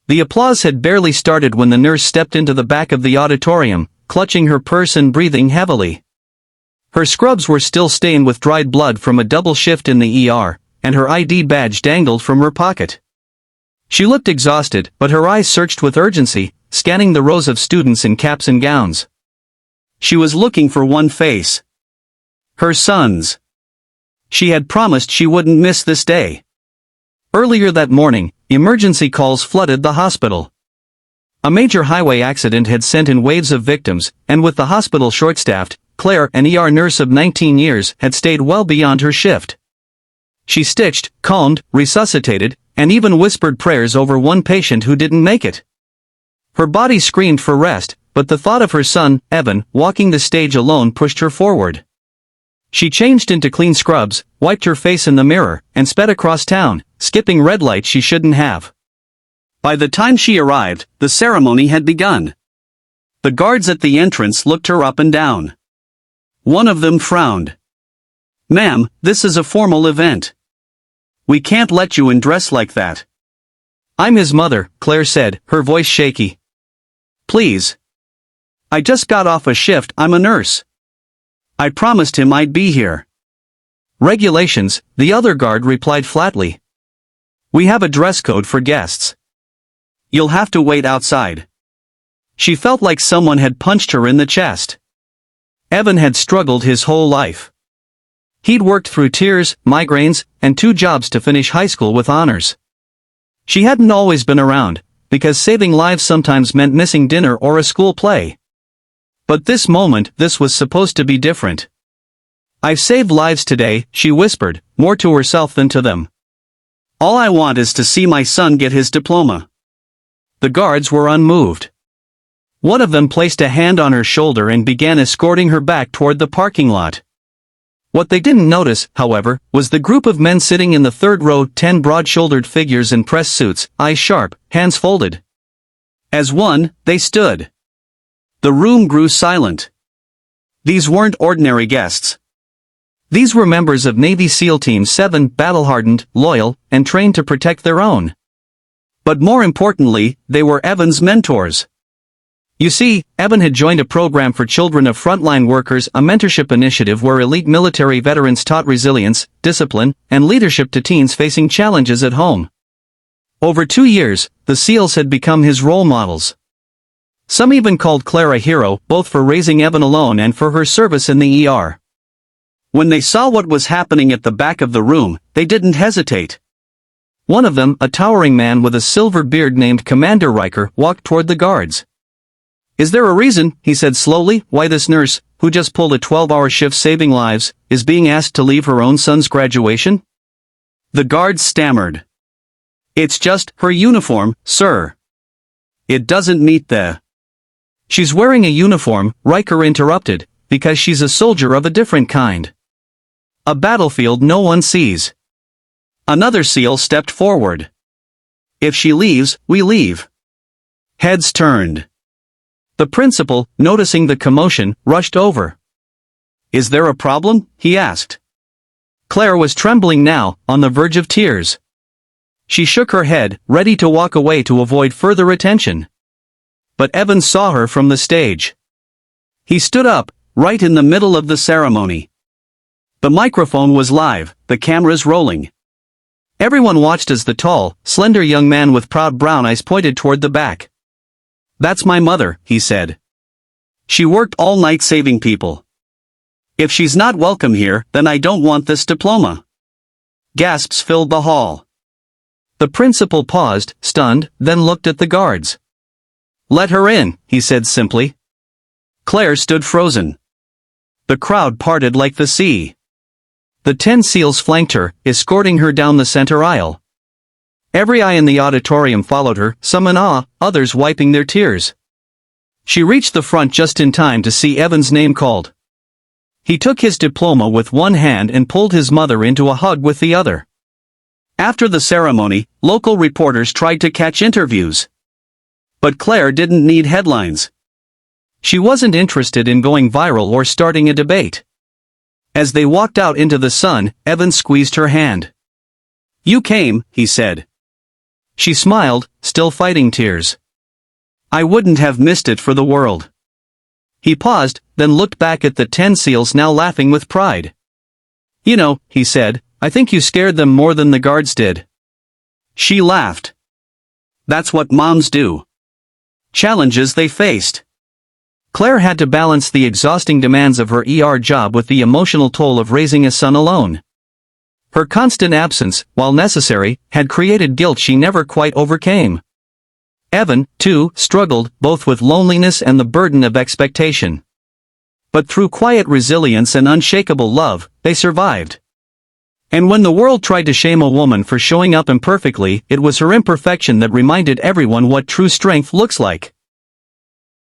The applause had barely started when the nurse stepped into the back of the auditorium, clutching her purse and breathing heavily. Her scrubs were still stained with dried blood from a double shift in the ER, and her ID badge dangled from her pocket. She looked exhausted, but her eyes searched with urgency, scanning the rows of students in caps and gowns. She was looking for one face. Her son's. She had promised she wouldn't miss this day. Earlier that morning, emergency calls flooded the hospital. A major highway accident had sent in waves of victims, and with the hospital short-staffed, Claire, an ER nurse of 19 years, had stayed well beyond her shift. She stitched, calmed, resuscitated, and even whispered prayers over one patient who didn't make it. Her body screamed for rest, but the thought of her son, Evan, walking the stage alone pushed her forward. She changed into clean scrubs, wiped her face in the mirror, and sped across town, skipping red lights she shouldn't have. By the time she arrived, the ceremony had begun. The guards at the entrance looked her up and down. One of them frowned. "Ma'am, this is a formal event. We can't let you in dress like that." "I'm his mother," Claire said, her voice shaky. "Please. I just got off a shift, I'm a nurse. I promised him I'd be here." "Regulations," the other guard replied flatly. "We have a dress code for guests. You'll have to wait outside." She felt like someone had punched her in the chest. Evan had struggled his whole life. He'd worked through tears, migraines, and 2 jobs to finish high school with honors. She hadn't always been around, because saving lives sometimes meant missing dinner or a school play. But this moment, this was supposed to be different. "I've saved lives today," she whispered, more to herself than to them. "All I want is to see my son get his diploma." The guards were unmoved. One of them placed a hand on her shoulder and began escorting her back toward the parking lot. What they didn't notice, however, was the group of men sitting in the third row, 10 broad-shouldered figures in press suits, eyes sharp, hands folded. As one, they stood. The room grew silent. These weren't ordinary guests. These were members of Navy SEAL Team 7, battle-hardened, loyal, and trained to protect their own. But more importantly, they were Evan's mentors. You see, Evan had joined a program for children of frontline workers, a mentorship initiative where elite military veterans taught resilience, discipline, and leadership to teens facing challenges at home. Over 2 years, the SEALs had become his role models. Some even called Claire a hero, both for raising Evan alone and for her service in the ER. When they saw what was happening at the back of the room, they didn't hesitate. One of them, a towering man with a silver beard named Commander Riker, walked toward the guards. "Is there a reason," he said slowly, "why this nurse, who just pulled a 12-hour shift saving lives, is being asked to leave her own son's graduation?" The guards stammered. "It's just her uniform, sir. It doesn't meet the—" "She's wearing a uniform," Riker interrupted, "because she's a soldier of a different kind. A battlefield no one sees." Another SEAL stepped forward. "If she leaves, we leave." Heads turned. The principal, noticing the commotion, rushed over. "Is there a problem?" he asked. Claire was trembling now, on the verge of tears. She shook her head, ready to walk away to avoid further attention. But Evan saw her from the stage. He stood up, right in the middle of the ceremony. The microphone was live, the cameras rolling. Everyone watched as the tall, slender young man with proud brown eyes pointed toward the back. "That's my mother," he said. "She worked all night saving people. If she's not welcome here, then I don't want this diploma." Gasps filled the hall. The principal paused, stunned, then looked at the guards. "Let her in," he said simply. Claire stood frozen. The crowd parted like the sea. The 10 SEALs flanked her, escorting her down the center aisle. Every eye in the auditorium followed her, some in awe, others wiping their tears. She reached the front just in time to see Evan's name called. He took his diploma with one hand and pulled his mother into a hug with the other. After the ceremony, local reporters tried to catch interviews. But Claire didn't need headlines. She wasn't interested in going viral or starting a debate. As they walked out into the sun, Evan squeezed her hand. "You came," he said. She smiled, still fighting tears. I wouldn't have missed it for the world. He paused, then looked back at the 10 seals now laughing with pride. You know, he said, I think you scared them more than the guards did. She laughed. That's what moms do. Challenges they faced. Claire had to balance the exhausting demands of her ER job with the emotional toll of raising a son alone. Her constant absence, while necessary, had created guilt she never quite overcame. Evan, too, struggled, both with loneliness and the burden of expectation. But through quiet resilience and unshakable love, they survived. And when the world tried to shame a woman for showing up imperfectly, it was her imperfection that reminded everyone what true strength looks like.